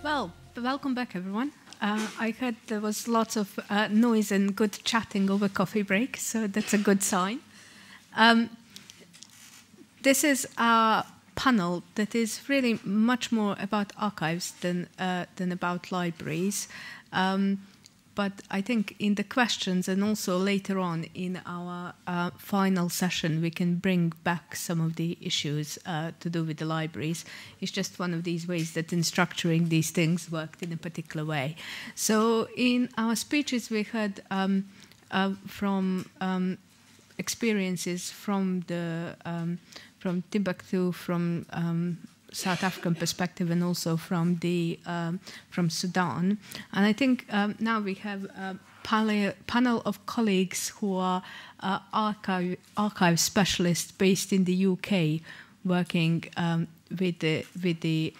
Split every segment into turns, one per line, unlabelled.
Well, welcome back, everyone. I heard there was lots of noise and good chatting over coffee break, so that's a good sign. This is a panel that is really much more about archives than about libraries. But I think in the questions and also later on in our final session, we can bring back some of the issues to do with the libraries. It's just one of these ways that in structuring these things worked in a particular way. So in our speeches, we heard from experiences from Timbuktu, from South African perspective, and also from Sudan. And I think now we have a panel of colleagues who are archive specialists based in the UK, working with the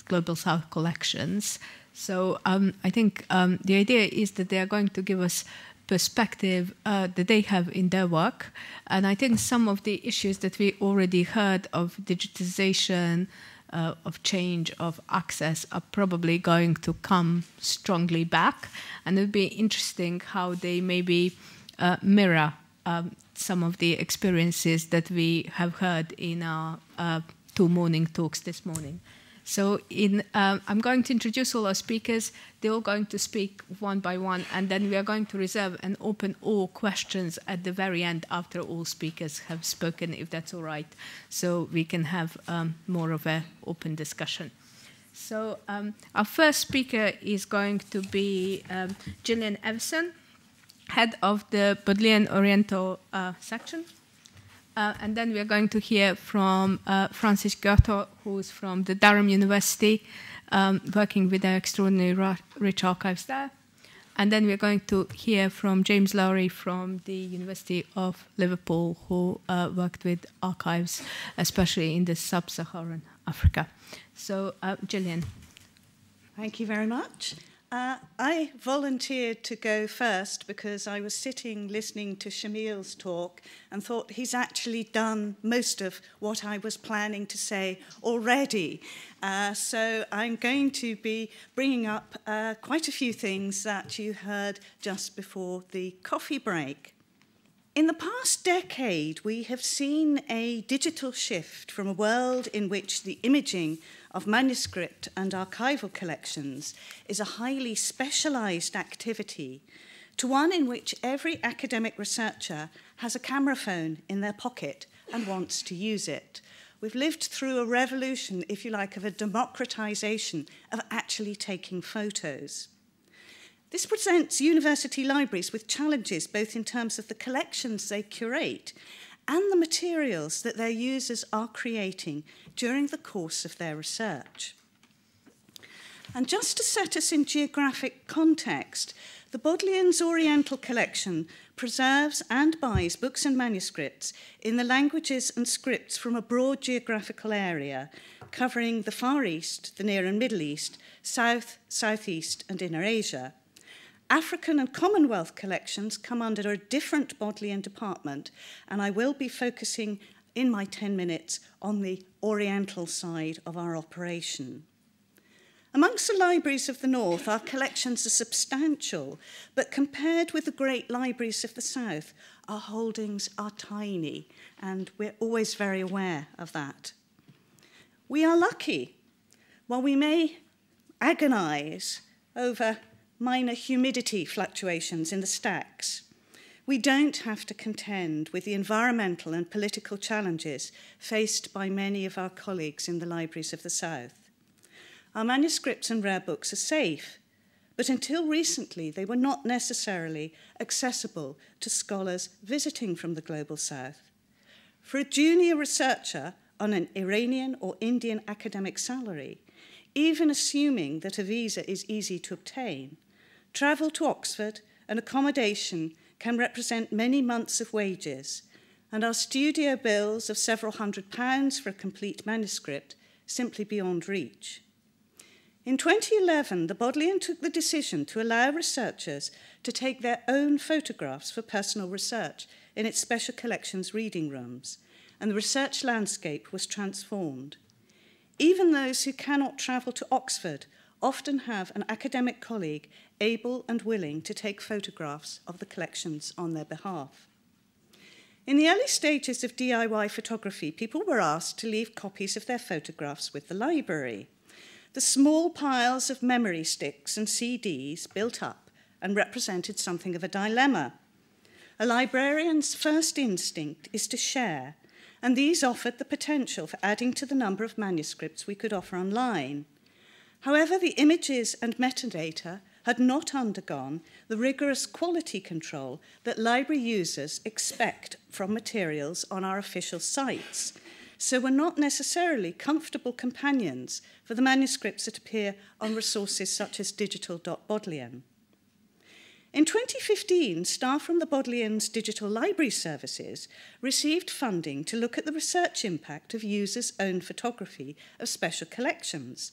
Global South collections. So I think the idea is that they are going to give us perspective that they have in their work. And I think some of the issues that we already heard of digitisation, of change, of access are probably going to come strongly back. And it would be interesting how they maybe mirror some of the experiences that we have heard in our two morning talks this morning. So I'm going to introduce all our speakers. They're all going to speak one by one, and then we are going to reserve and open all questions at the very end after all speakers have spoken, if that's all right, so we can have more of an open discussion. So our first speaker is going to be Gillian Evison, head of the Bodleian Oriental section. And then we are going to hear from Francis Gotto, who's from the Durham University, working with their extraordinarily rich archives there. And then we are going to hear from James Lowry from the University of Liverpool, who worked with archives, especially in the sub-Saharan Africa. So, Gillian.
Thank you very much. I volunteered to go first because I was sitting listening to Shamil's talk and thought he's actually done most of what I was planning to say already. So I'm going to be bringing up quite a few things that you heard just before the coffee break. In the past decade, we have seen a digital shift from a world in which the imaging of manuscript and archival collections is a highly specialised activity to one in which every academic researcher has a camera phone in their pocket and wants to use it. We've lived through a revolution, if you like, of a democratisation of actually taking photos. This presents university libraries with challenges both in terms of the collections they curate and the materials that their users are creating during the course of their research. And just to set us in geographic context, the Bodleian's Oriental collection preserves and buys books and manuscripts in the languages and scripts from a broad geographical area covering the Far East, the Near and Middle East, South, Southeast and Inner Asia. African and Commonwealth collections come under a different Bodleian department, and I will be focusing in my 10 minutes on the Oriental side of our operation. Amongst the libraries of the North, our collections are substantial, but compared with the great libraries of the South, our holdings are tiny, and we're always very aware of that. We are lucky. While we may agonise over minor humidity fluctuations in the stacks, we don't have to contend with the environmental and political challenges faced by many of our colleagues in the libraries of the South. Our manuscripts and rare books are safe, but until recently they were not necessarily accessible to scholars visiting from the Global South. For a junior researcher on an Iranian or Indian academic salary, even assuming that a visa is easy to obtain, travel to Oxford and accommodation can represent many months of wages, and our studio bills of several £100s for a complete manuscript simply beyond reach. In 2011, the Bodleian took the decision to allow researchers to take their own photographs for personal research in its special collections reading rooms, and the research landscape was transformed. Even those who cannot travel to Oxford often have an academic colleague able and willing to take photographs of the collections on their behalf. In the early stages of DIY photography, people were asked to leave copies of their photographs with the library. The small piles of memory sticks and CDs built up and represented something of a dilemma. A librarian's first instinct is to share, and these offered the potential for adding to the number of manuscripts we could offer online. However, the images and metadata had not undergone the rigorous quality control that library users expect from materials on our official sites, so were not necessarily comfortable companions for the manuscripts that appear on resources such as digital.bodleian. In 2015, staff from the Bodleian's digital library services received funding to look at the research impact of users' own photography of special collections,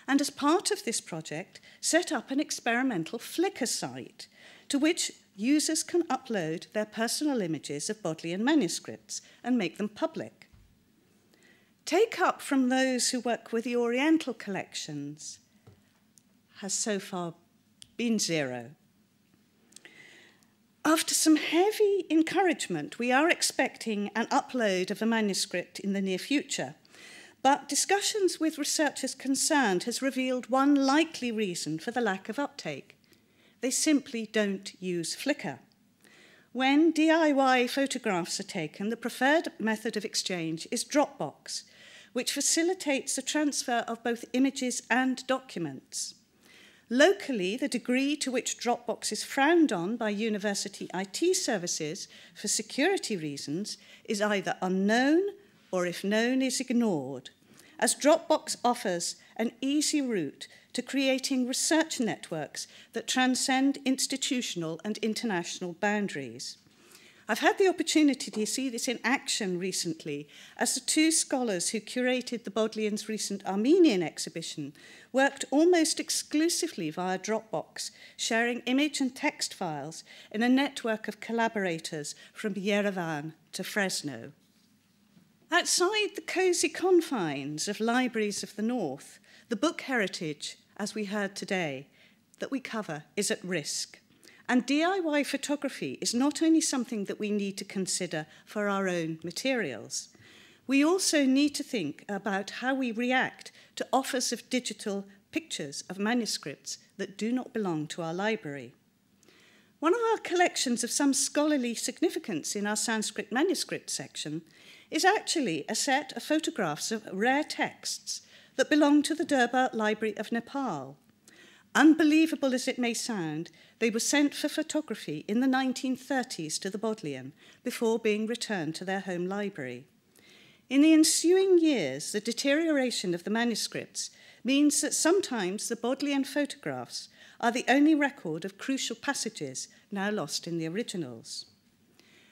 and as part of this project, set up an experimental Flickr site to which users can upload their personal images of Bodleian manuscripts and make them public. Take-up from those who work with the Oriental collections has so far been zero. After some heavy encouragement, we are expecting an upload of a manuscript in the near future, but discussions with researchers concerned has revealed one likely reason for the lack of uptake. They simply don't use Flickr. When DIY photographs are taken, the preferred method of exchange is Dropbox, which facilitates the transfer of both images and documents. Locally, the degree to which Dropbox is frowned on by university IT services for security reasons is either unknown or, if known, is ignored, as Dropbox offers an easy route to creating research networks that transcend institutional and international boundaries. I've had the opportunity to see this in action recently as the two scholars who curated the Bodleian's recent Armenian exhibition worked almost exclusively via Dropbox, sharing image and text files in a network of collaborators from Yerevan to Fresno. Outside the cosy confines of libraries of the North, the book heritage, as we heard today, that we cover is at risk. And DIY photography is not only something that we need to consider for our own materials. We also need to think about how we react to offers of digital pictures of manuscripts that do not belong to our library. One of our collections of some scholarly significance in our Sanskrit manuscript section is actually a set of photographs of rare texts that belong to the Durham Library of Nepal. Unbelievable as it may sound, they were sent for photography in the 1930s to the Bodleian before being returned to their home library. In the ensuing years, the deterioration of the manuscripts means that sometimes the Bodleian photographs are the only record of crucial passages now lost in the originals.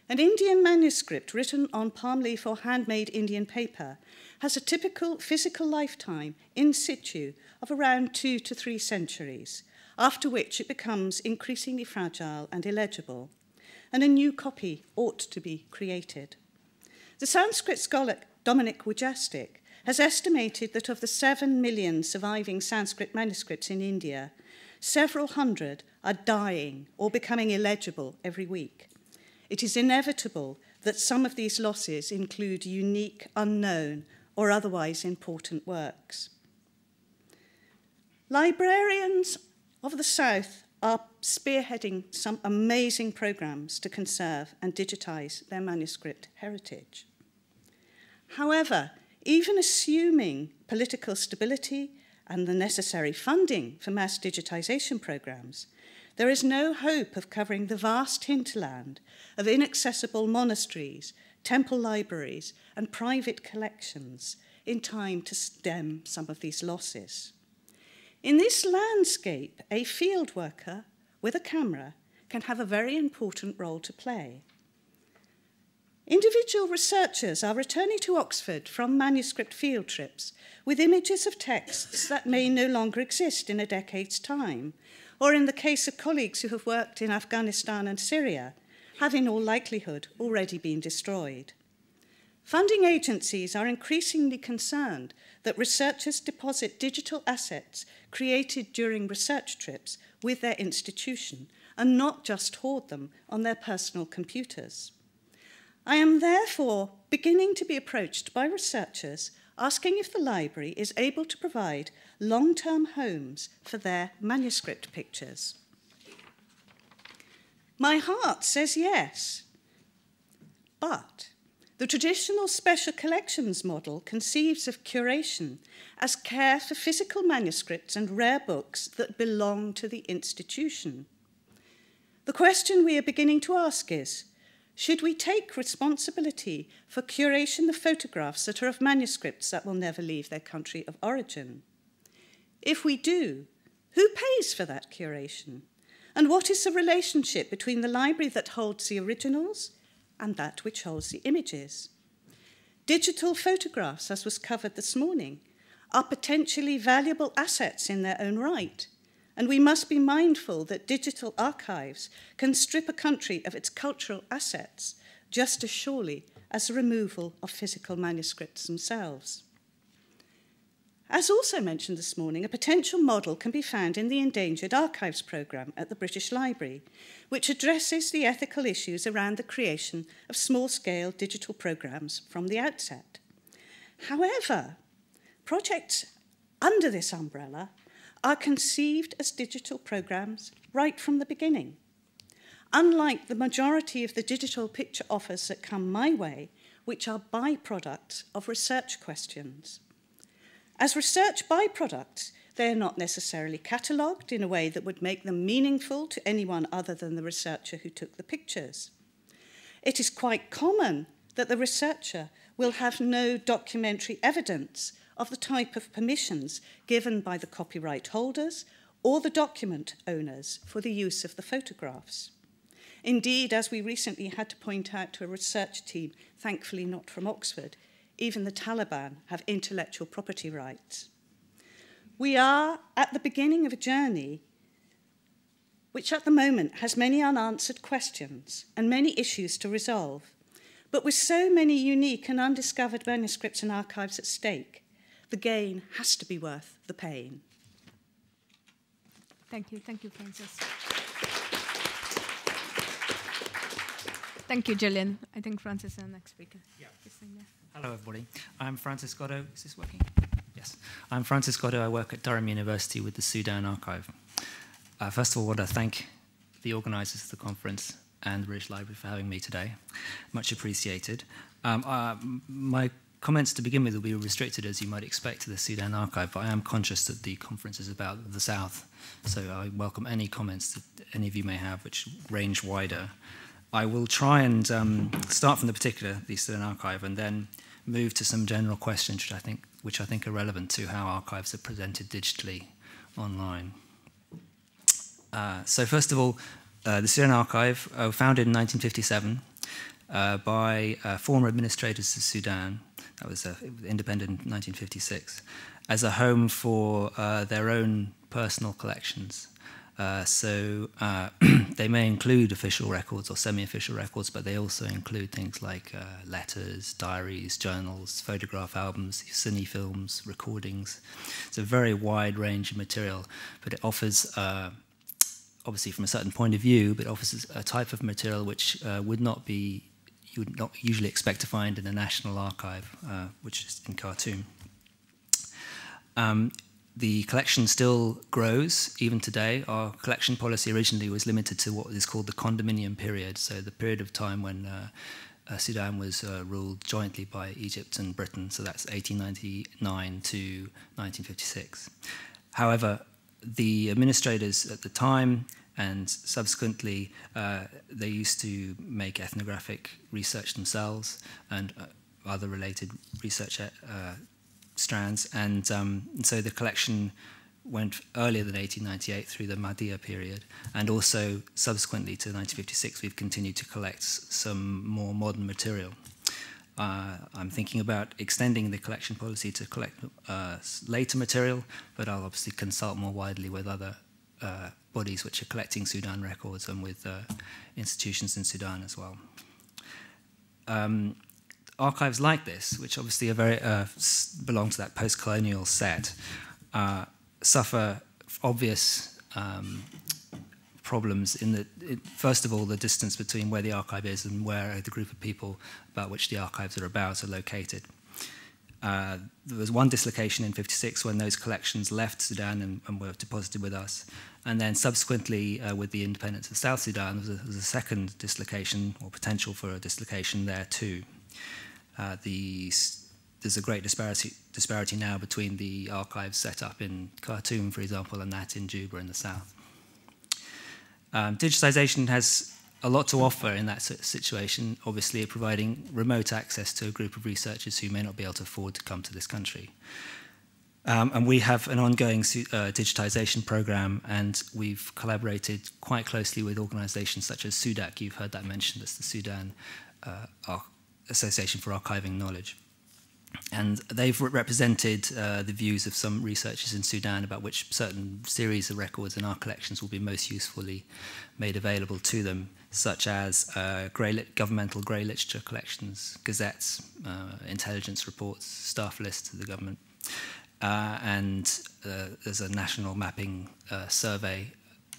An Indian manuscript written on palm leaf or handmade Indian paper has a typical physical lifetime in situ of around 2 to 3 centuries, after which it becomes increasingly fragile and illegible, and a new copy ought to be created. The Sanskrit scholar Dominic Wojcicki has estimated that of the 7 million surviving Sanskrit manuscripts in India, several hundred are dying or becoming illegible every week. It is inevitable that some of these losses include unique, unknown, or otherwise important works. Librarians of the South are spearheading some amazing programs to conserve and digitize their manuscript heritage. However, even assuming political stability and the necessary funding for mass digitization programs, there is no hope of covering the vast hinterland of inaccessible monasteries, temple libraries, and private collections in time to stem some of these losses. In this landscape, a field worker with a camera can have a very important role to play. Individual researchers are returning to Oxford from manuscript field trips with images of texts that may no longer exist in a decade's time, or in the case of colleagues who have worked in Afghanistan and Syria, have in all likelihood already been destroyed. Funding agencies are increasingly concerned that researchers deposit digital assets created during research trips with their institution and not just hoard them on their personal computers. I am therefore beginning to be approached by researchers asking if the library is able to provide long-term homes for their manuscript pictures. My heart says yes, but the traditional special collections model conceives of curation as care for physical manuscripts and rare books that belong to the institution. The question we are beginning to ask is, should we take responsibility for curation of photographs that are of manuscripts that will never leave their country of origin? If we do, who pays for that curation? And what is the relationship between the library that holds the originals and that which holds the images? Digital photographs, as was covered this morning, are potentially valuable assets in their own right, and we must be mindful that digital archives can strip a country of its cultural assets just as surely as the removal of physical manuscripts themselves. As also mentioned this morning, a potential model can be found in the Endangered Archives programme at the British Library, which addresses the ethical issues around the creation of small-scale digital programmes from the outset. However, projects under this umbrella are conceived as digital programmes right from the beginning. Unlike the majority of the digital picture offers that come my way, which are byproducts of research questions. As research byproducts, they are not necessarily catalogued in a way that would make them meaningful to anyone other than the researcher who took the pictures. It is quite common that the researcher will have no documentary evidence of the type of permissions given by the copyright holders or the document owners for the use of the photographs. Indeed, as we recently had to point out to a research team, thankfully not from Oxford, even the Taliban have intellectual property rights. We are at the beginning of a journey which at the moment has many unanswered questions and many issues to resolve. But with so many unique and undiscovered manuscripts and archives at stake, the gain has to be worth the pain.
Thank you, Frances. Thank you, Gillian. I think Frances is the next speaker.
Yeah. Hello, everybody. I'm Francis Gotto. Is this working? Yes. I'm Francis Gotto. I work at Durham University with the Sudan Archive. First of all, I want to thank the organisers of the conference and the British Library for having me today. Much appreciated. My comments to begin with will be restricted, as you might expect, to the Sudan Archive, but I am conscious that the conference is about the South, so I welcome any comments that any of you may have, which range wider. I will try and start from the Sudan Archive, and then move to some general questions which I think are relevant to how archives are presented digitally online. So first of all, the Sudan Archive, founded in 1957 by former administrators of Sudan, that was independent in 1956, as a home for their own personal collections. They may include official records or semi-official records, but they also include things like letters, diaries, journals, photograph albums, cine films, recordings. It's a very wide range of material, but it offers, obviously from a certain point of view, but it offers a type of material which you would not usually expect to find in a national archive, which is in Khartoum. The collection still grows, even today. Our collection policy originally was limited to what is called the condominium period, so the period of time when Sudan was ruled jointly by Egypt and Britain, so that's 1899 to 1956. However, the administrators at the time and subsequently, they used to make ethnographic research themselves and other related research strands, and so the collection went earlier than 1898 through the Mahdia period, and also subsequently to 1956 we've continued to collect some more modern material. I'm thinking about extending the collection policy to collect later material, but I'll obviously consult more widely with other bodies which are collecting Sudan records and with institutions in Sudan as well. archives like this, which obviously are very belong to that post-colonial set, suffer obvious problems in that, first of all, the distance between where the archive is and where the group of people about which the archives are about are located. There was one dislocation in '56 when those collections left Sudan and were deposited with us. And then subsequently, with the independence of South Sudan, there was a second dislocation, or potential for a dislocation there too. There's a great disparity now between the archives set up in Khartoum, for example, and that in Juba in the south. Digitisation has a lot to offer in that situation, obviously providing remote access to a group of researchers who may not be able to afford to come to this country. And we have an ongoing digitisation program, and we've collaborated quite closely with organisations such as SUDAC. You've heard that mentioned. That's the Sudan Association for Archiving Knowledge. And they've represented the views of some researchers in Sudan about which certain series of records in our collections will be most usefully made available to them, such as governmental grey literature collections, gazettes, intelligence reports, staff lists of the government. And there's a national mapping survey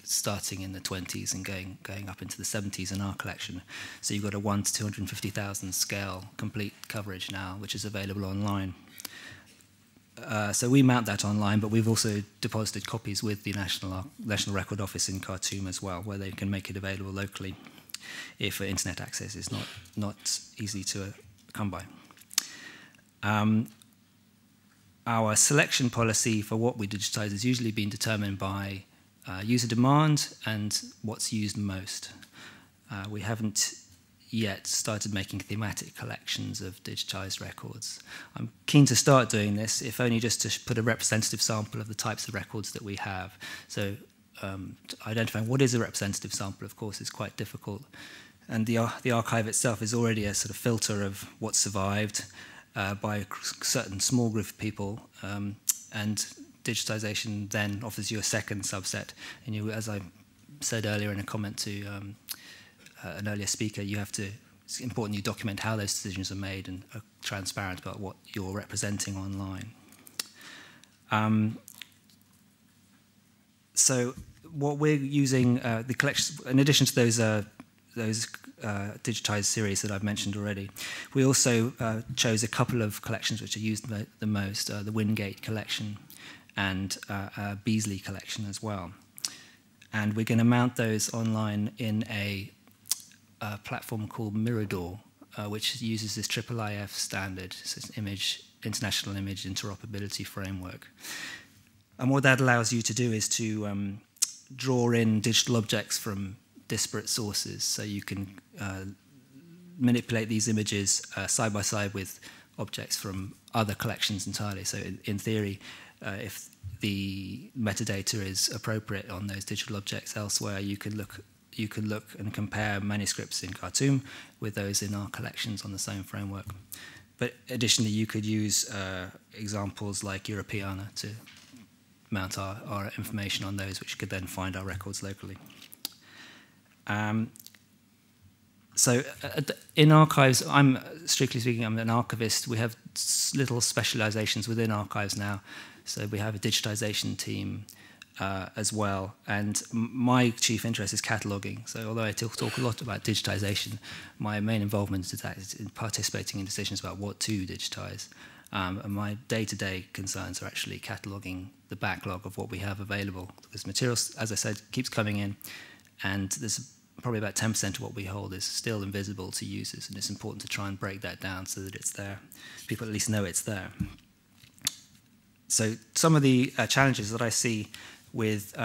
starting in the 20s and going up into the 70s in our collection. So you've got a 1 to 250,000 scale complete coverage now, which is available online. So we mount that online, but we've also deposited copies with the National Record Office in Khartoum as well, where they can make it available locally if internet access is not easy to come by. Our selection policy for what we digitize has usually been determined by user demand and what's used most. We haven't yet started making thematic collections of digitized records. I'm keen to start doing this, if only just to put a representative sample of the types of records that we have. So identifying what is a representative sample, of course, is quite difficult. And the archive itself is already a sort of filter of what's survived by a certain small group of people, and digitization then offers you a second subset. And you, as I said earlier in a comment to an earlier speaker, it's important you document how those decisions are made and are transparent about what you're representing online. So what we're using, the collections, in addition to those digitized series that I've mentioned already, we also chose a couple of collections which are used the most, the Wingate collection and Beasley collection as well. And we're going to mount those online in a platform called Mirador, which uses this IIIF standard, so it's an international image interoperability framework. And what that allows you to do is to draw in digital objects from disparate sources, so you can manipulate these images side by side with objects from other collections entirely. So in theory, if the metadata is appropriate on those digital objects elsewhere, you can look and compare manuscripts in Khartoum with those in our collections on the same framework. But additionally, you could use examples like Europeana to mount our information on those, which could then find our records locally. So in archives, strictly speaking, I'm an archivist. We have little specializations within archives now. So we have a digitization team as well. And my chief interest is cataloging. So although I talk a lot about digitization, my main involvement is in participating in decisions about what to digitize. And my day-to-day concerns are actually cataloging the backlog of what we have available. Because materials, as I said, keeps coming in, and there's probably about 10% of what we hold is still invisible to users, and it's important to try and break that down so that it's there. People at least know it's there. So some of the challenges that I see with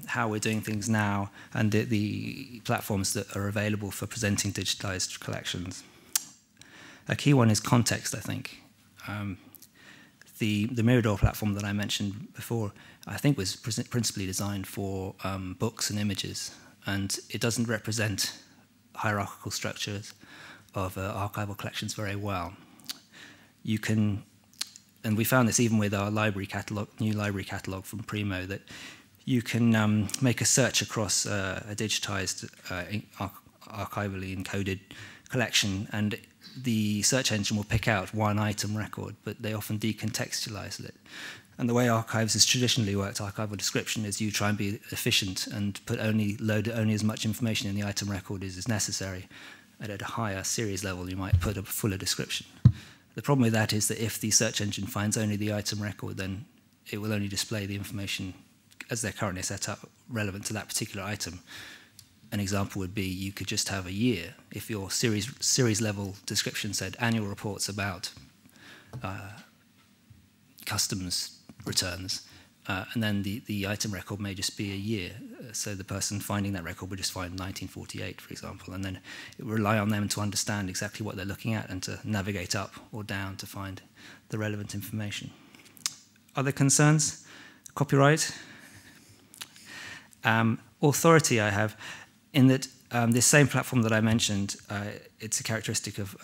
how we're doing things now and the platforms that are available for presenting digitized collections. A key one is context, I think. The Mirador platform that I mentioned before, I think was principally designed for books and images, and it doesn't represent hierarchical structures of archival collections very well. You can, and we found this even with our library catalog, new library catalog from Primo, that you can make a search across a digitized, archivally encoded collection, and the search engine will pick out one item record, but they often decontextualize it. And the way archives has traditionally worked, archival description, is you try and be efficient and load only as much information in the item record as necessary. And at a higher series level, you might put a fuller description. The problem with that is that if the search engine finds only the item record, then it will only display the information as they're currently set up relevant to that particular item. An example would be you could just have a year. If your series level description said annual reports about customs returns, and then the item record may just be a year. So the person finding that record would just find 1948, for example, and then it would rely on them to understand exactly what they're looking at and to navigate up or down to find the relevant information. Other concerns? Copyright? Authority I have, in that this same platform that I mentioned, it's a characteristic of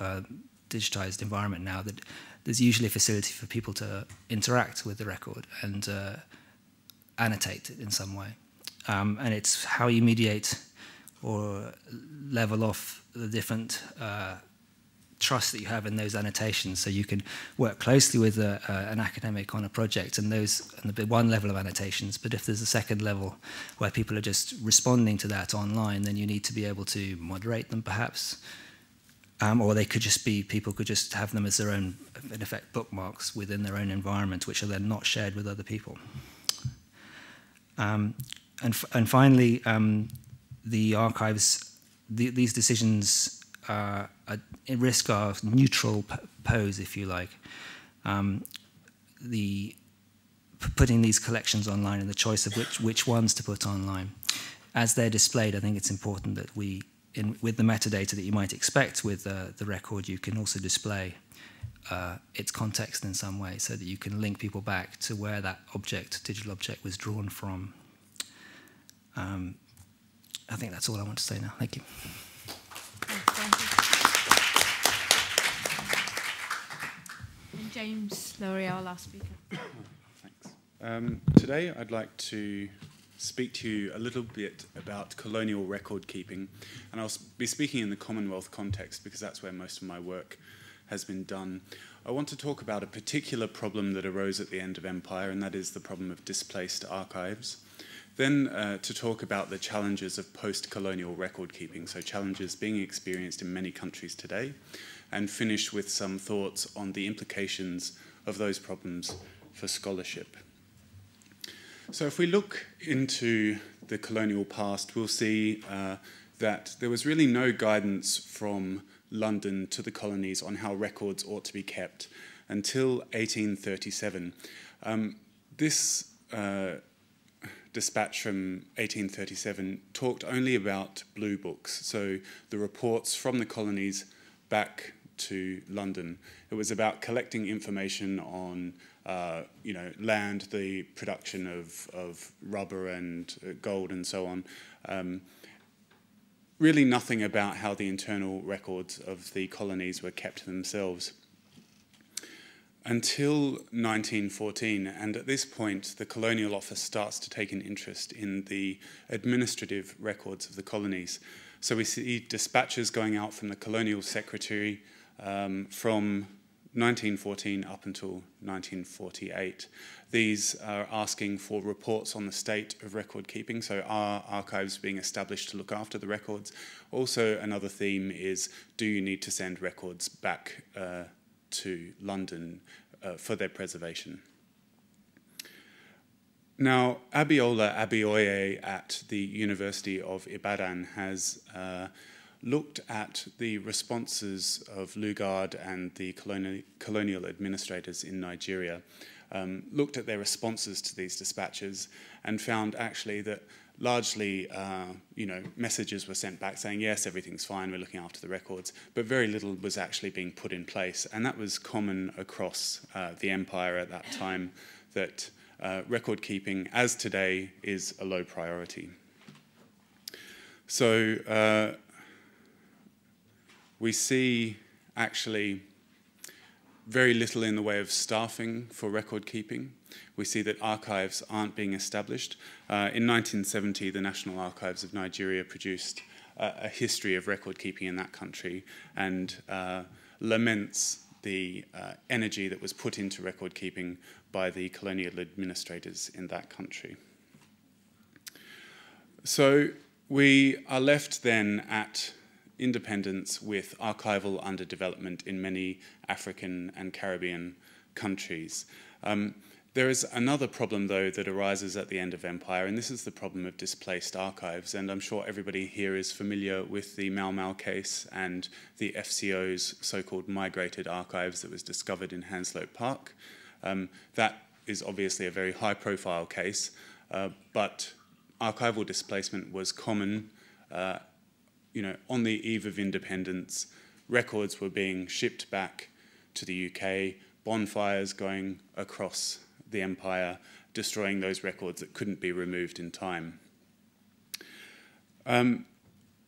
digitized environment now that there's usually a facility for people to interact with the record and annotate it in some way. And it's how you mediate or level off the different trust that you have in those annotations, so you can work closely with an academic on a project and the one level of annotations, but if there's a second level where people are just responding to that online, then you need to be able to moderate them perhaps. Or they could just be, people could just have them as their own, in effect, bookmarks within their own environment, which are then not shared with other people. And finally, the archives, these decisions at risk are neutral pose, if you like. Putting these collections online and the choice of which ones to put online. As they're displayed, I think it's important that with the metadata that you might expect with the record, you can also display its context in some way so that you can link people back to where that digital object was drawn from. I think that's all I want to say now. Thank you.
Thank you. And James Lowry, our last speaker.
Thanks. Today I'd like to speak to you a little bit about colonial record keeping, and I'll be speaking in the Commonwealth context because that's where most of my work has been done. I want to talk about a particular problem that arose at the end of empire, and that is the problem of displaced archives. Then to talk about the challenges of post-colonial record keeping, so challenges being experienced in many countries today, and finish with some thoughts on the implications of those problems for scholarship. So if we look into the colonial past, we'll see that there was really no guidance from London to the colonies on how records ought to be kept until 1837. This dispatch from 1837 talked only about blue books, so the reports from the colonies back to London. It was about collecting information on land, the production of rubber and gold and so on. Really nothing about how the internal records of the colonies were kept themselves. Until 1914, and at this point the Colonial Office starts to take an interest in the administrative records of the colonies. So we see dispatches going out from the Colonial Secretary from 1914 up until 1948. These are asking for reports on the state of record keeping, so are archives being established to look after the records? Also, another theme is, do you need to send records back to London for their preservation? Now, Abiola Abioye at the University of Ibadan has looked at the responses of Lugard and the colonial administrators in Nigeria, looked at their responses to these dispatches and found actually that largely, messages were sent back saying, yes, everything's fine, we're looking after the records, but very little was actually being put in place. And that was common across the empire at that time, that record keeping, as today, is a low priority. So we see actually very little in the way of staffing for record keeping. We see that archives aren't being established. In 1970, the National Archives of Nigeria produced a history of record keeping in that country, and laments the energy that was put into record keeping by the colonial administrators in that country. So we are left then at independence with archival underdevelopment in many African and Caribbean countries. There is another problem, though, that arises at the end of empire, and this is the problem of displaced archives. And I'm sure everybody here is familiar with the Mau Mau case and the FCO's so-called migrated archives that was discovered in Hounslow Park. That is obviously a very high-profile case, but archival displacement was common. On the eve of independence, records were being shipped back to the UK, bonfires going across the empire, destroying those records that couldn't be removed in time.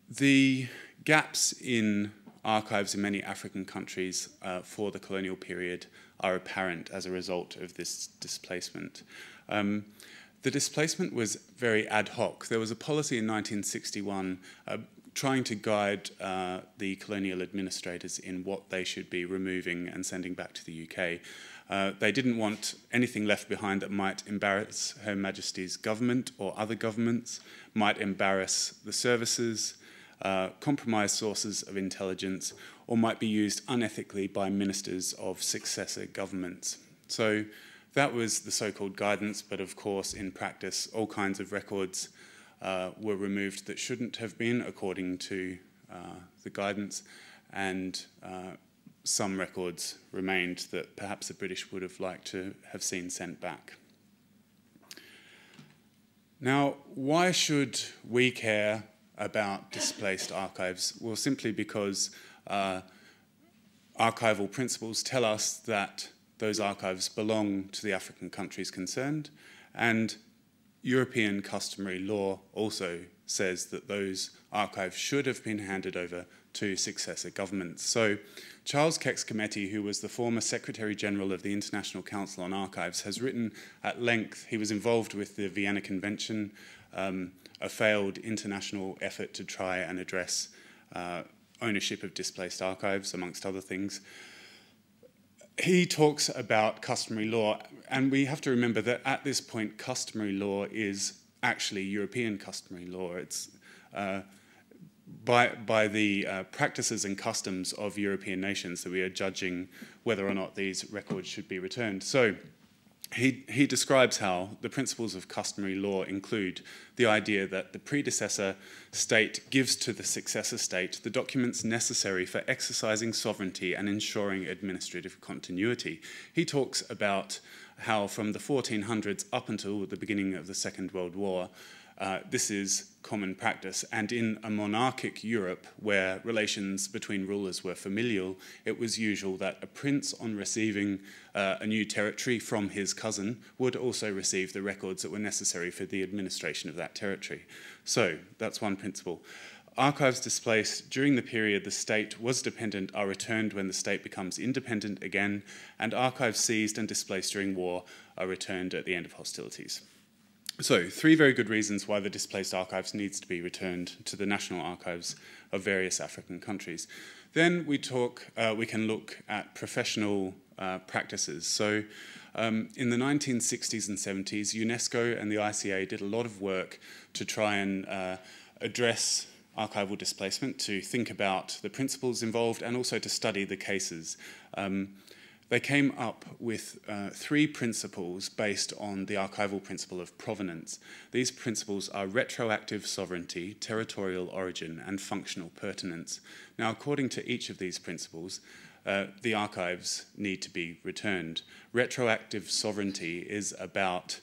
The gaps in archives in many African countries for the colonial period are apparent as a result of this displacement. The displacement was very ad hoc. There was a policy in 1961 trying to guide the colonial administrators in what they should be removing and sending back to the UK. They didn't want anything left behind that might embarrass Her Majesty's government or other governments, might embarrass the services, compromise sources of intelligence, or might be used unethically by ministers of successor governments. So that was the so-called guidance, but of course, in practice, all kinds of records were removed that shouldn't have been, according to the guidance, and some records remained that perhaps the British would have liked to have seen sent back. Now, why should we care about displaced archives? Well, simply because archival principles tell us that those archives belong to the African countries concerned, and European customary law also says that those archives should have been handed over to successor governments. So Charles Kex-Cometi, who was the former Secretary General of the International Council on Archives, has written at length. He was involved with the Vienna Convention, a failed international effort to try and address ownership of displaced archives, amongst other things. He talks about customary law, and we have to remember that at this point, customary law is actually European customary law. It's by the practices and customs of European nations that we are judging whether or not these records should be returned. So he describes how the principles of customary law include the idea that the predecessor state gives to the successor state the documents necessary for exercising sovereignty and ensuring administrative continuity. He talks about how from the 1400s up until the beginning of the Second World War, this is common practice. And in a monarchic Europe where relations between rulers were familial, it was usual that a prince, on receiving a new territory from his cousin, would also receive the records that were necessary for the administration of that territory. So that's one principle. Archives displaced during the period the state was dependent are returned when the state becomes independent again, and archives seized and displaced during war are returned at the end of hostilities. So, three very good reasons why the displaced archives needs to be returned to the national archives of various African countries. Then we can look at professional practices. So, in the 1960s and 70s, UNESCO and the ICA did a lot of work to try and address archival displacement, to think about the principles involved, and also to study the cases. They came up with three principles based on the archival principle of provenance. These principles are retroactive sovereignty, territorial origin, and functional pertinence. Now, according to each of these principles, the archives need to be returned. Retroactive sovereignty is about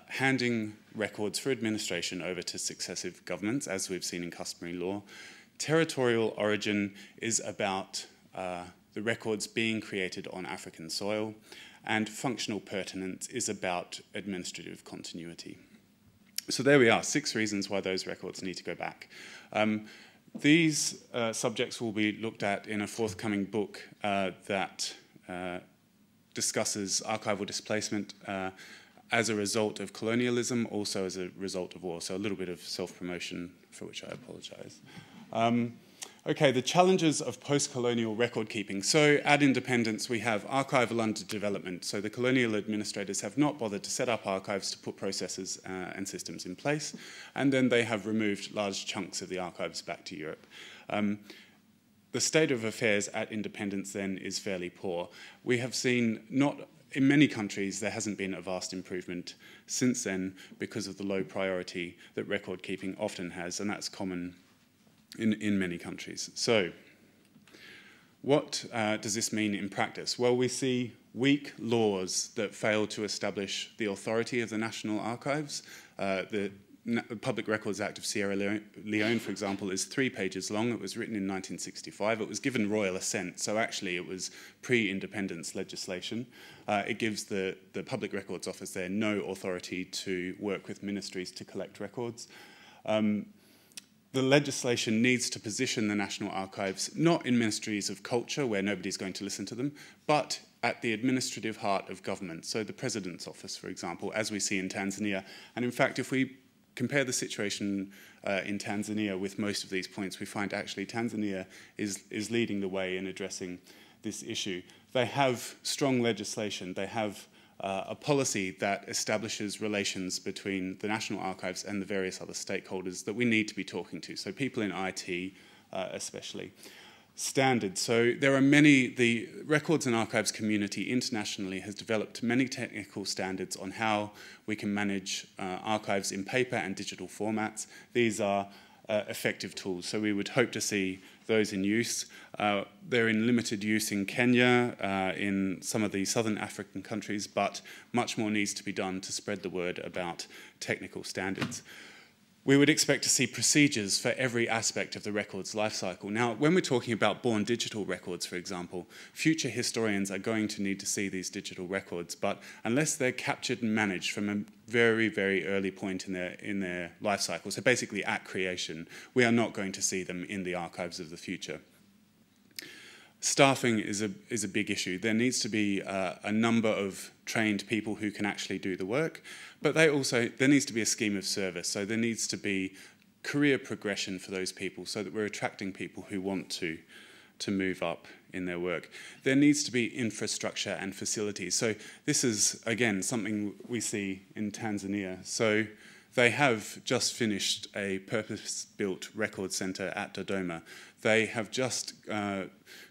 handing records for administration over to successive governments, as we've seen in customary law. Territorial origin is about the records being created on African soil, and functional pertinence is about administrative continuity. So there we are, 6 reasons why those records need to go back. These subjects will be looked at in a forthcoming book that discusses archival displacement as a result of colonialism, also as a result of war. So a little bit of self-promotion, for which I apologise. Okay, the challenges of post-colonial record keeping. So at independence, we have archival underdevelopment. So the colonial administrators have not bothered to set up archives to put processes and systems in place. And then they have removed large chunks of the archives back to Europe. The state of affairs at independence then is fairly poor. We have seen in many countries, there hasn't been a vast improvement since then because of the low priority that record keeping often has, and that's common in many countries. So what does this mean in practice? Well, we see weak laws that fail to establish the authority of the National Archives. The Public Records Act of Sierra Leone, for example, is 3 pages long. It was written in 1965. It was given royal assent, so actually it was pre-independence legislation. It gives the Public Records Office there no authority to work with ministries to collect records. The legislation needs to position the National Archives not in ministries of culture, where nobody's going to listen to them, but at the administrative heart of government. So the President's Office, for example, as we see in Tanzania. And in fact, if we compare the situation in Tanzania with most of these points, we find actually Tanzania is leading the way in addressing this issue. They have strong legislation. They have a policy that establishes relations between the National Archives and the various other stakeholders that we need to be talking to, so people in IT especially. Standards. So there are the records and archives community internationally has developed many technical standards on how we can manage archives in paper and digital formats. These are effective tools, so we would hope to see those in use. They're in limited use in Kenya, in some of the southern African countries, but much more needs to be done to spread the word about technical standards. We would expect to see procedures for every aspect of the record's life cycle. Now, when we're talking about born digital records, for example, future historians are going to need to see these digital records, but unless they're captured and managed from a very, very early point in their life cycle, so basically at creation, we are not going to see them in the archives of the future. Staffing is a big issue. There needs to be a number of trained people who can actually do the work, but there needs to be a scheme of service. So there needs to be career progression for those people so that we're attracting people who want to move up in their work. There needs to be infrastructure and facilities. So this is, again, something we see in Tanzania. So they have just finished a purpose-built record centre at Dodoma. They have just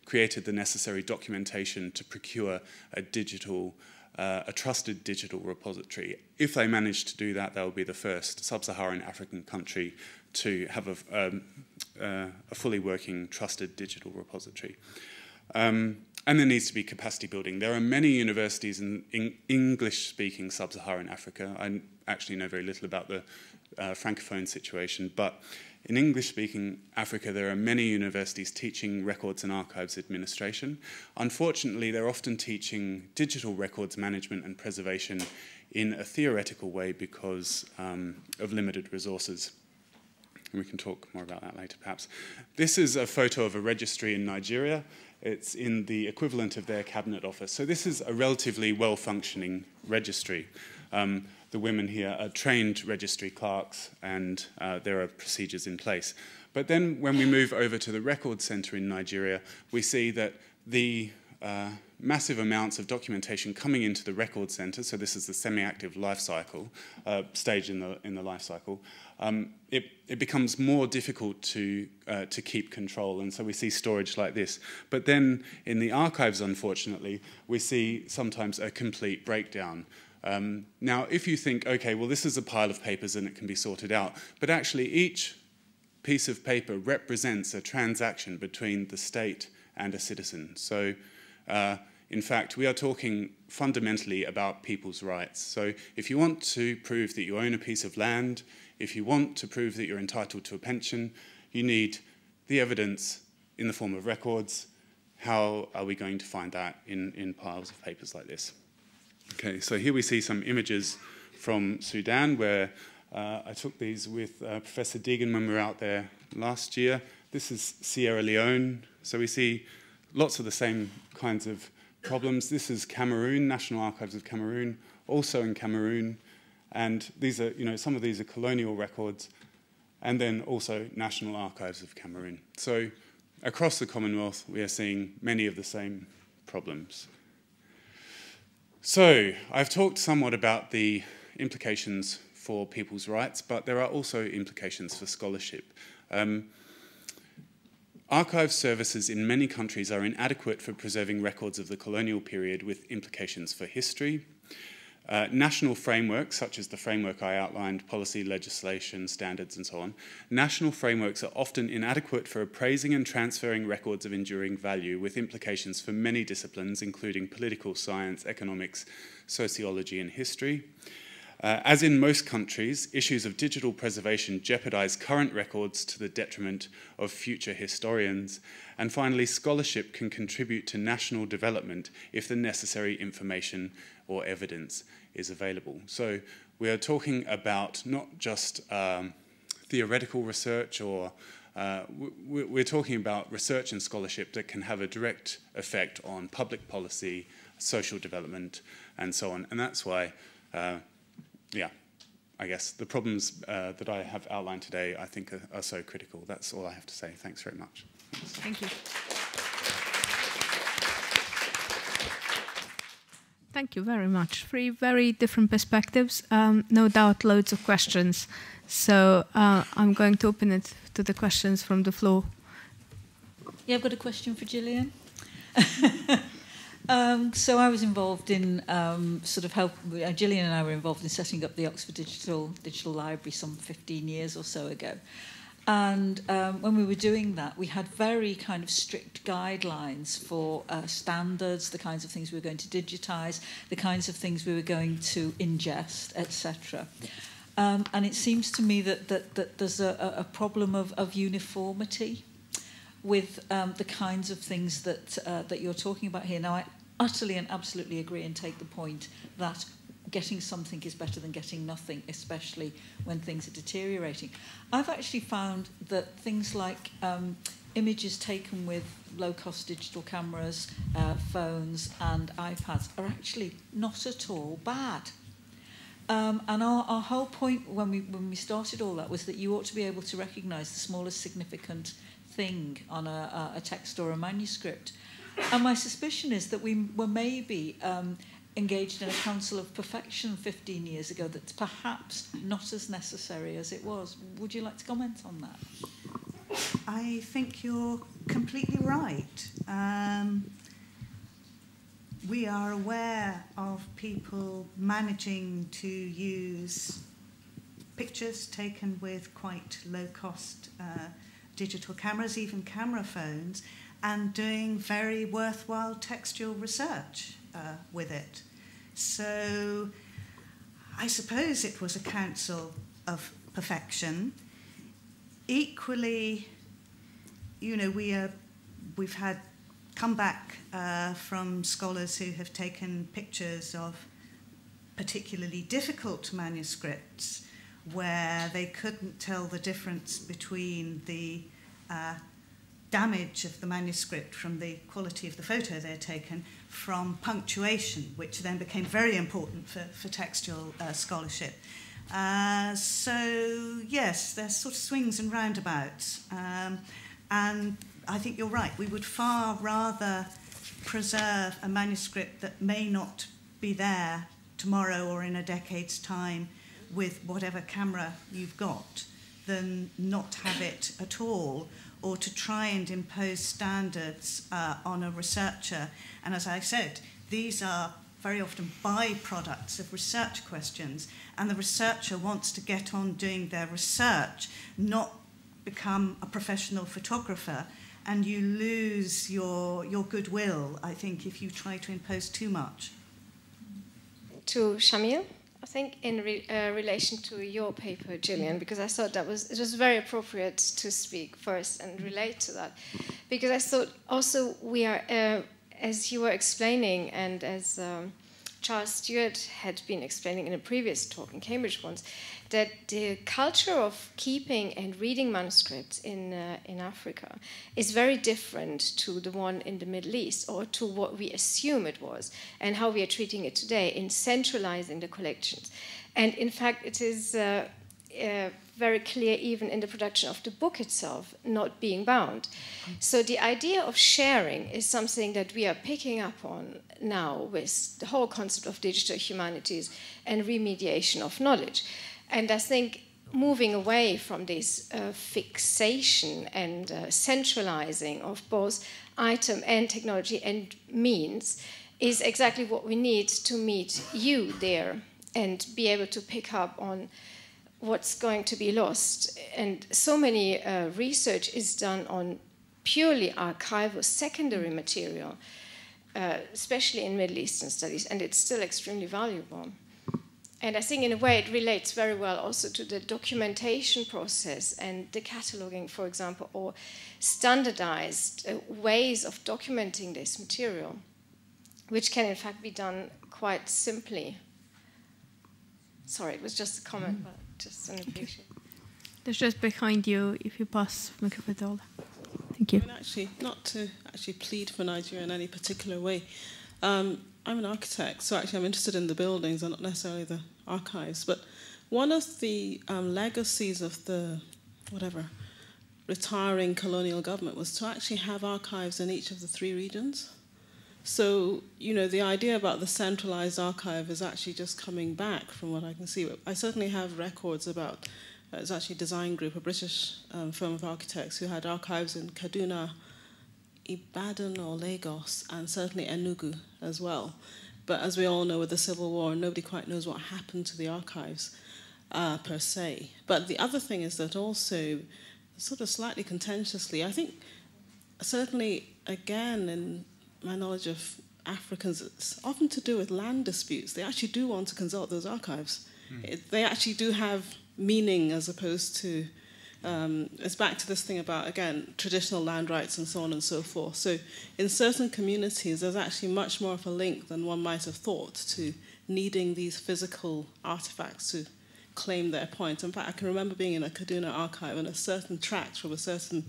created the necessary documentation to procure a trusted digital repository. If they manage to do that, they'll be the first sub-Saharan African country to have a fully working, trusted digital repository. And there needs to be capacity building. There are many universities in English-speaking sub-Saharan Africa. I actually know very little about the Francophone situation, but in English-speaking Africa, there are many universities teaching records and archives administration. Unfortunately, they're often teaching digital records management and preservation in a theoretical way because of limited resources. We can talk more about that later, perhaps. This is a photo of a registry in Nigeria. It's in the equivalent of their cabinet office. So this is a relatively well-functioning registry. The women here are trained registry clerks, and there are procedures in place. But then when we move over to the record centre in Nigeria, we see that the massive amounts of documentation coming into the record centre, so this is the semi-active life cycle, stage in the life cycle, it becomes more difficult to keep control, and so we see storage like this. But then in the archives, unfortunately, we see sometimes a complete breakdown. Now, if you think, okay, well, this is a pile of papers and it can be sorted out, but actually each piece of paper represents a transaction between the state and a citizen. So, in fact, we are talking fundamentally about people's rights. So if you want to prove that you own a piece of land, if you want to prove that you're entitled to a pension, you need the evidence in the form of records. How are we going to find that in piles of papers like this? Okay, so here we see some images from Sudan, where I took these with Professor Deegan when we were out there last year. This is Sierra Leone, so we see lots of the same kinds of problems. This is Cameroon, National Archives of Cameroon, also in Cameroon, and these are, some of these are colonial records, and then also National Archives of Cameroon. So across the Commonwealth, we are seeing many of the same problems. So, I've talked somewhat about the implications for people's rights, but there are also implications for scholarship. Archive services in many countries are inadequate for preserving records of the colonial period, with implications for history. National frameworks, such as the framework I outlined, policy, legislation, standards, and so on, national frameworks are often inadequate for appraising and transferring records of enduring value, with implications for many disciplines, including political science, economics, sociology, and history. As in most countries, issues of digital preservation jeopardize current records to the detriment of future historians. And finally, scholarship can contribute to national development if the necessary information or evidence is available. So we are talking about not just theoretical research, or we're talking about research and scholarship that can have a direct effect on public policy, social development, and so on. And that's why I guess the problems that I have outlined today, I think, are so critical. That's all I have to say. Thanks very much.
Thank you. Thank you very much. 3 very different perspectives. No doubt loads of questions. So I'm going to open it to the questions from the floor.
Yeah, I've got a question for Gillian. So I was involved in Gillian and I were involved in setting up the Oxford Digital Library some 15 years or so ago. And when we were doing that, we had very kind of strict guidelines for standards, the kinds of things we were going to digitise, the kinds of things we were going to ingest, etc. And it seems to me that there's a problem of uniformity with the kinds of things that you're talking about here. Now, I utterly and absolutely agree and take the point that getting something is better than getting nothing, especially when things are deteriorating. I've actually found that things like images taken with low-cost digital cameras, phones and iPads are actually not at all bad. And our whole point when we started all that was that you ought to be able to recognise the smallest significant thing on a text or a manuscript. And my suspicion is that we were maybe engaged in a council of perfection 15 years ago that's perhaps not as necessary as it was. Would you like to comment on that?
I think you're completely right. We are aware of people managing to use pictures taken with quite low-cost digital cameras, even camera phones, and doing very worthwhile textual research with it. So I suppose it was a council of perfection. Equally, you know, we've had comeback from scholars who have taken pictures of particularly difficult manuscripts where they couldn't tell the difference between the damage of the manuscript from the quality of the photo they'd taken from punctuation, which then became very important for textual scholarship. So, yes, there's sort of swings and roundabouts. And I think you're right. We would far rather preserve a manuscript that may not be there tomorrow or in a decade's time with whatever camera you've got than not have it at all, or to try and impose standards on a researcher. And as I said, these are very often byproducts of research questions, and the researcher wants to get on doing their research, not become a professional photographer, and you lose your goodwill, I think, if you try to impose too much.
To Shamil, I think in relation to your paper, Gillian, because I thought it was very appropriate to speak first and relate to that, because I thought also we are, as you were explaining, and as Charles Stewart had been explaining in a previous talk in Cambridge once, that the culture of keeping and reading manuscripts in Africa is very different to the one in the Middle East, or to what we assume it was, and how we are treating it today in centralizing the collections. And in fact, it is very clear even in the production of the book itself, not being bound. So the idea of sharing is something that we are picking up on now with the whole concept of digital humanities and remediation of knowledge. And I think moving away from this fixation and centralizing of both item and technology and means is exactly what we need to meet you there and be able to pick up on what's going to be lost. And so many research is done on purely archival secondary material, especially in Middle Eastern studies, and it's still extremely valuable. And I think in a way it relates very well also to the documentation process and the cataloging, for example, or standardized ways of documenting this material, which can in fact be done quite simply. Sorry, it was just a comment, but just an appreciation.
There's just behind you, if you pass microphone. Thank you.
I mean, actually, not to actually plead for Nigeria in any particular way. I'm an architect, so actually I'm interested in the buildings and not necessarily the archives. But one of the legacies of the, retiring colonial government was to actually have archives in each of the 3 regions. So, the idea about the centralized archive is actually just coming back from what I can see. I certainly have records about, it's actually Design Group, a British firm of architects who had archives in Kaduna, Ibadan or Lagos, and certainly Enugu as well. But as we all know, with the Civil War, nobody quite knows what happened to the archives per se. But the other thing is that also, sort of slightly contentiously, I think certainly, again, in my knowledge of Africans, it's often to do with land disputes. They actually do want to consult those archives. They actually do have meaning as opposed to it's back to this thing about, again, traditional land rights and so on and so forth. So in certain communities, there's actually much more of a link than one might have thought to needing these physical artifacts to claim their point. In fact, I can remember being in a Kaduna archive and a certain tract from a certain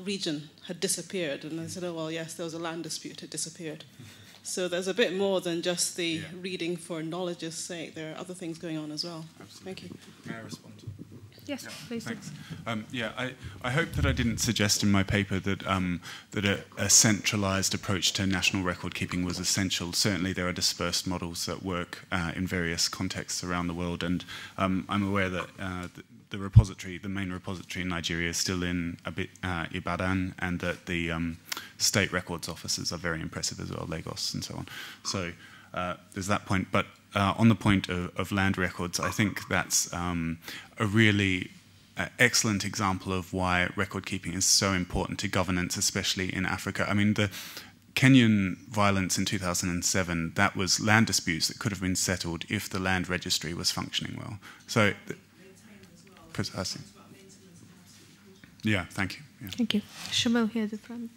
region had disappeared. And I said, oh, well, yes, there was a land dispute, it disappeared. So there's a bit more than just the reading for knowledge's sake. There are other things going on as well. Absolutely. Thank you.
May I respond?
Yes, please.
Thanks. I hope that I didn't suggest in my paper that a centralised approach to national record keeping was essential. Certainly, there are dispersed models that work in various contexts around the world, and I'm aware that the main repository in Nigeria is still in Ibadan, and that the state records offices are very impressive as well, Lagos and so on. So there's that point, but. On the point of land records, I think that's a really excellent example of why record keeping is so important to governance, especially in Africa. I mean, the Kenyan violence in 2007, that was land disputes that could have been settled if the land registry was functioning well. So, precisely. Yeah, thank you. Yeah.
Thank you. Shamil here at the front.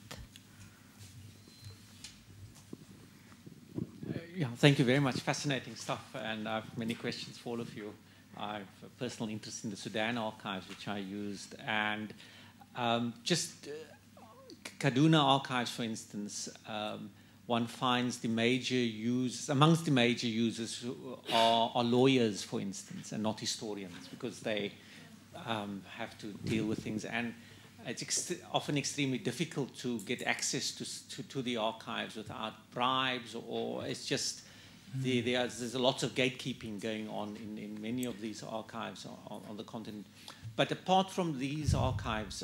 Yeah, thank you very much. Fascinating stuff, and I have many questions for all of you. I have a personal interest in the Sudan archives, which I used, and Kaduna archives, for instance, one finds the major users, amongst the major users are lawyers, for instance, and not historians, because they have to deal with things, and it's often extremely difficult to get access to the archives without bribes, or it's just there's a lot of gatekeeping going on in many of these archives on the continent. But apart from these archives,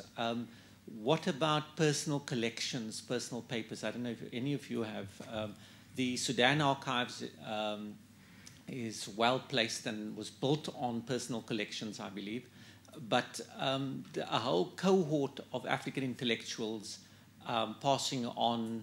what about personal collections, personal papers? I don't know if any of you have. The Sudan archives is well placed and was built on personal collections, I believe. But a whole cohort of African intellectuals passing on,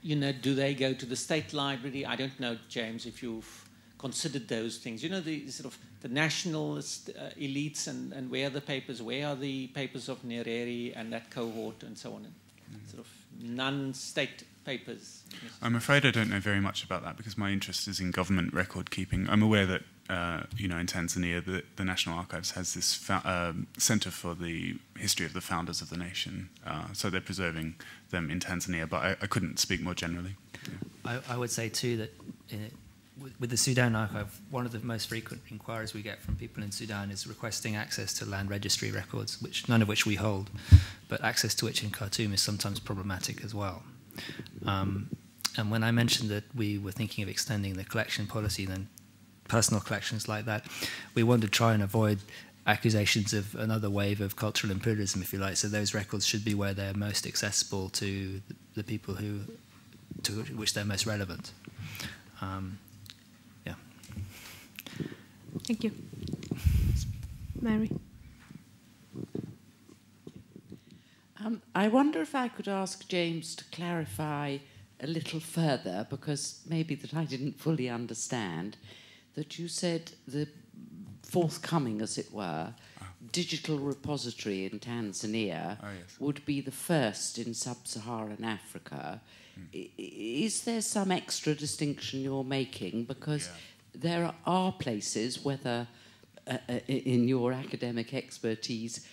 do they go to the state library? I don't know, James, if you've considered those things. The sort of the nationalist elites and where are the papers? Where are the papers of Nyerere and that cohort and so on? Sort of non-state papers.
I'm afraid I don't know very much about that because my interest is in government record keeping. I'm aware that in Tanzania, the National Archives has this Centre for the History of the Founders of the Nation. So they're preserving them in Tanzania, but I couldn't speak more generally.
Yeah. I would say too that with the Sudan archive, one of the most frequent inquiries we get from people in Sudan is requesting access to land registry records, none of which we hold, but access to which in Khartoum is sometimes problematic as well. And when I mentioned that we were thinking of extending the collection policy, then personal collections like that, we wanted to try and avoid accusations of another wave of cultural imperialism, if you like. So those records should be where they're most accessible to the people to which they're most relevant. Yeah.
Thank you. Mary.
I wonder if I could ask James to clarify a little further, because maybe that I didn't fully understand, that you said the forthcoming, as it were, digital repository in Tanzania would be the first in sub-Saharan Africa. Is there some extra distinction you're making? Because there are places, whether in your academic expertise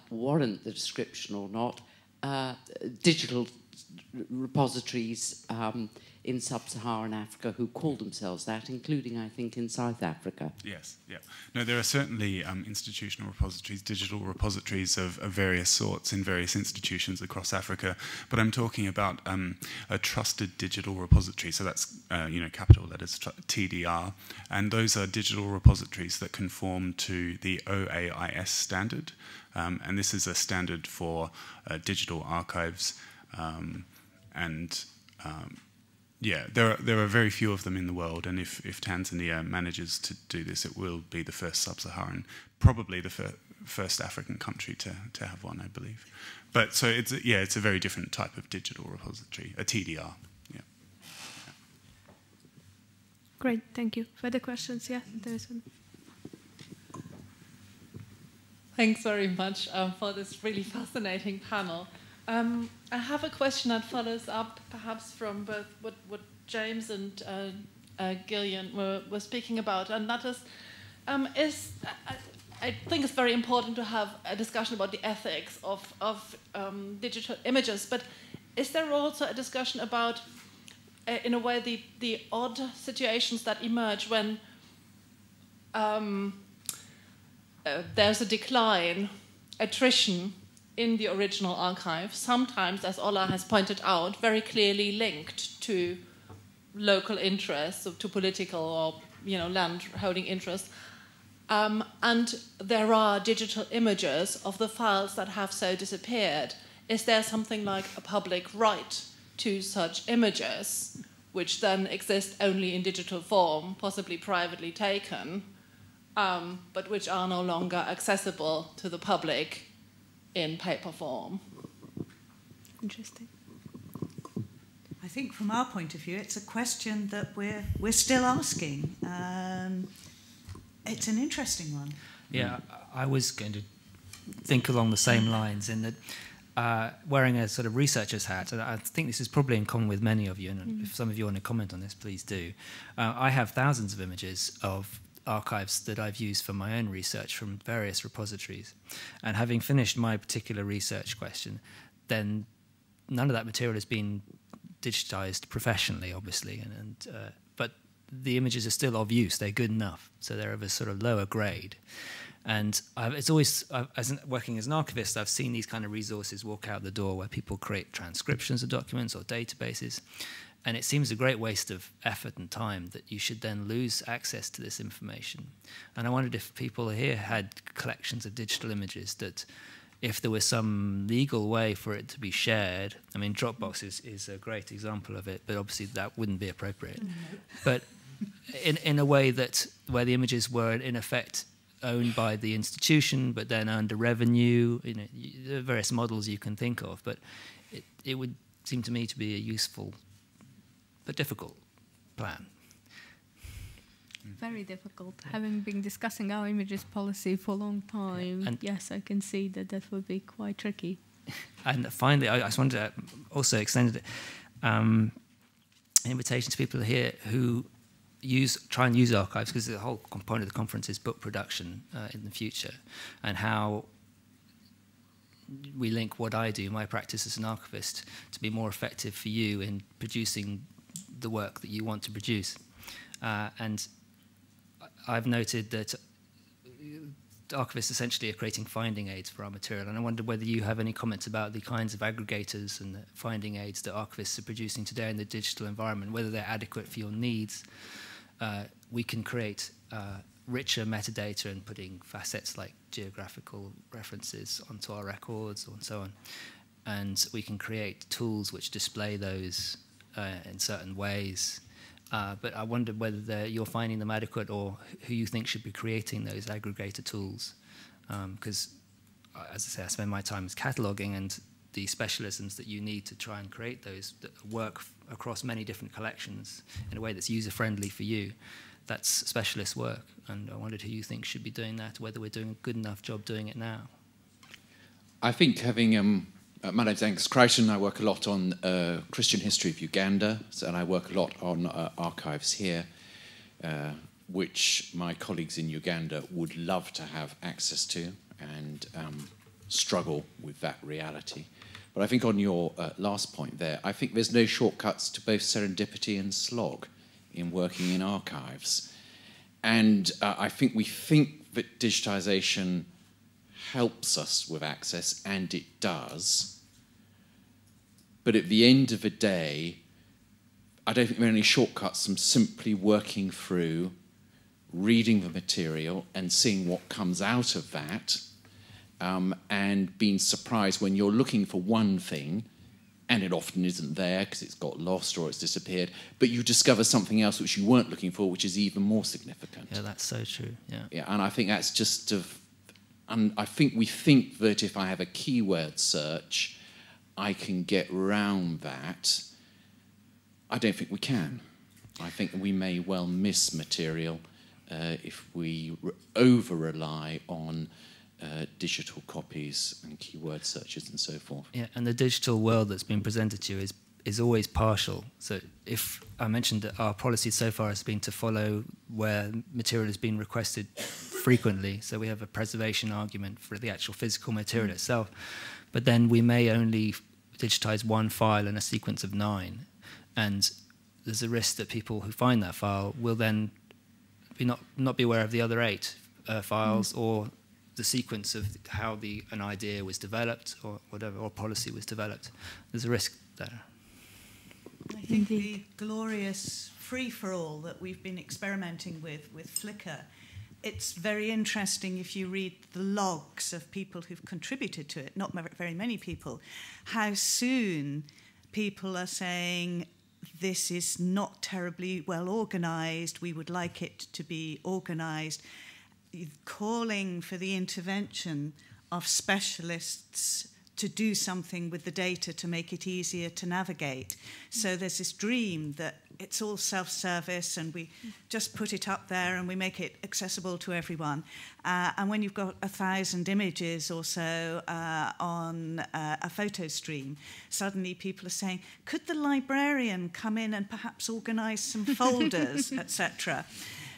warrant the description or not, digital repositories in sub-Saharan Africa who call themselves that, including, I think, in South Africa.
Yes, yeah. No, there are certainly institutional repositories, digital repositories of various sorts in various institutions across Africa, but I'm talking about a trusted digital repository, so that's, capital letters, TDR, and those are digital repositories that conform to the OAIS standard, and this is a standard for digital archives, there are very few of them in the world, and if Tanzania manages to do this, it will be the first sub-Saharan, probably the first African country to have one, I believe. But so it's a very different type of digital repository, a TDR. Yeah.
Great, thank you. Further questions? Yeah, there's one.
Thanks very much for this really fascinating panel. I have a question that follows up perhaps from both what James and Gillian were speaking about, and that is I think it's very important to have a discussion about the ethics of digital images, but is there also a discussion about, in a way, the odd situations that emerge when there's a decline, attrition in the original archive, sometimes, as Ola has pointed out, very clearly linked to local interests, or to political or land-holding interests. And there are digital images of the files that have so disappeared. Is there something like a public right to such images, which then exist only in digital form, possibly privately taken, but which are no longer accessible to the public in paper form?
Interesting.
I think from our point of view, it's a question that we're still asking. It's an interesting one.
Yeah, I was going to think along the same lines in that wearing a sort of researcher's hat, and I think this is probably in common with many of you, and if some of you want to comment on this, please do. I have thousands of images of archives that I've used for my own research from various repositories. And having finished my particular research question, then none of that material has been digitized professionally, obviously, but the images are still of use. They're good enough, so they're of a sort of lower grade. And working as an archivist, I've seen these kind of resources walk out the door where people create transcriptions of documents or databases. And it seems a great waste of effort and time that you should then lose access to this information. And I wondered if people here had collections of digital images that, if there was some legal way for it to be shared, I mean, Dropbox is a great example of it, but obviously that wouldn't be appropriate. No. But in a way that where the images were in effect owned by the institution, but then earned a revenue, there are various models you can think of, but it would seem to me to be a useful but difficult plan.
Very difficult. Having been discussing our images policy for a long time, and yes, I can see that would be quite tricky.
And finally, I just wanted to also extend an invitation to people here who try and use archives, because the whole point of the conference is book production in the future, and how we link what I do, my practice as an archivist, to be more effective for you in producing the work that you want to produce. And I've noted that archivists essentially are creating finding aids for our material, and I wonder whether you have any comments about the kinds of aggregators and the finding aids that archivists are producing today in the digital environment, whether they're adequate for your needs. We can create richer metadata and putting facets like geographical references onto our records and so on. And we can create tools which display those in certain ways. But I wonder whether you're finding them adequate, or who you think should be creating those aggregator tools. Because, as I say, I spend my time as cataloguing, and the specialisms that you need to try and create those that work across many different collections in a way that's user-friendly for you, that's specialist work. And I wondered who you think should be doing that, whether we're doing a good enough job doing it now.
I think having... my name's Angus Crichton. I work a lot on Christian history of Uganda, and I work a lot on archives here, which my colleagues in Uganda would love to have access to and struggle with that reality. But I think on your last point there, I think there's no shortcuts to both serendipity and slog in working in archives. And I think we think that digitisation helps us with access, and it does. But at the end of the day, I don't think there are any shortcuts from simply working through, reading the material and seeing what comes out of that, and being surprised when you're looking for one thing and it often isn't there because it's got lost or it's disappeared, but you discover something else which you weren't looking for, which is even more significant.
Yeah, that's so true.
Yeah, and I think that's just and I think we think that if I have a keyword search, I can get round that. I don't think we can. I think we may well miss material if we over-rely on digital copies and keyword searches and so forth.
Yeah, and the digital world that's been presented to you is always partial. So if I mentioned that our policy so far has been to follow where material has been requested frequently, so we have a preservation argument for the actual physical material itself, but then we may only digitize one file in a sequence of 9, and there's a risk that people who find that file will then not be aware of the other 8 files or the sequence of how an idea was developed or whatever, or policy was developed. There's a risk there.
I think the glorious free-for-all that we've been experimenting with Flickr, it's very interesting if you read the logs of people who've contributed to it, not very many people, how soon people are saying, this is not terribly well organised, we would like it to be organised, calling for the intervention of specialists to do something with the data to make it easier to navigate. So there's this dream that it's all self-service and we just put it up there and we make it accessible to everyone. And when you've got 1,000 images or so on a photo stream, suddenly people are saying, could the librarian come in and perhaps organise some folders, etc.?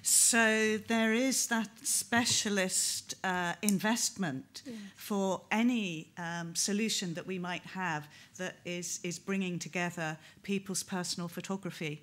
So there is that specialist investment for any solution that we might have that is bringing together people's personal photography.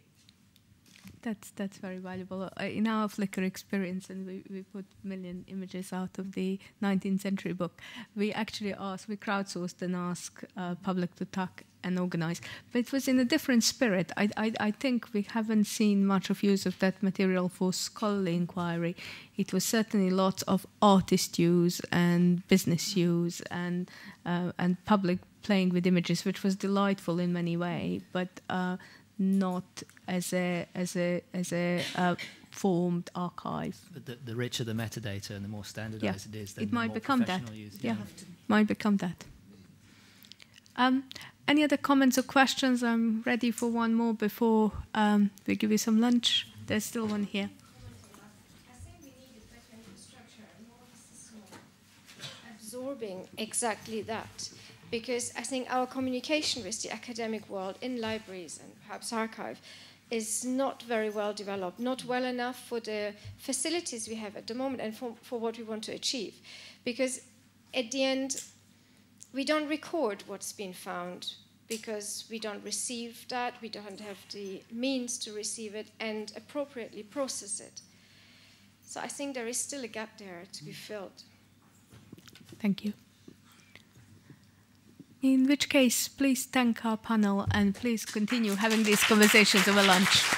That's very valuable. In our Flickr experience, and we put 1 million images out of the 19th century book, we actually crowdsourced and asked public to tag and organize. But it was in a different spirit. I think we haven't seen much of use of that material for scholarly inquiry. It was certainly lots of artist use and business use and public playing with images, which was delightful in many ways, but not as a formed archive.
But the richer the metadata and the more standardized it is, then
it
the
might
more
become that.
professional use.
Might become that. Any other comments or questions? I'm ready for one more before we give you some lunch. There's still one here.
I think we need a better infrastructure and more system absorbing exactly that. Because I think our communication with the academic world in libraries and perhaps archive is not very well developed, not well enough for the facilities we have at the moment and for what we want to achieve. Because at the end, we don't record what's been found because we don't receive that, we don't have the means to receive it and appropriately process it. So I think there is still a gap there to be filled.
Thank you. In which case, please thank our panel and please continue having these conversations over lunch.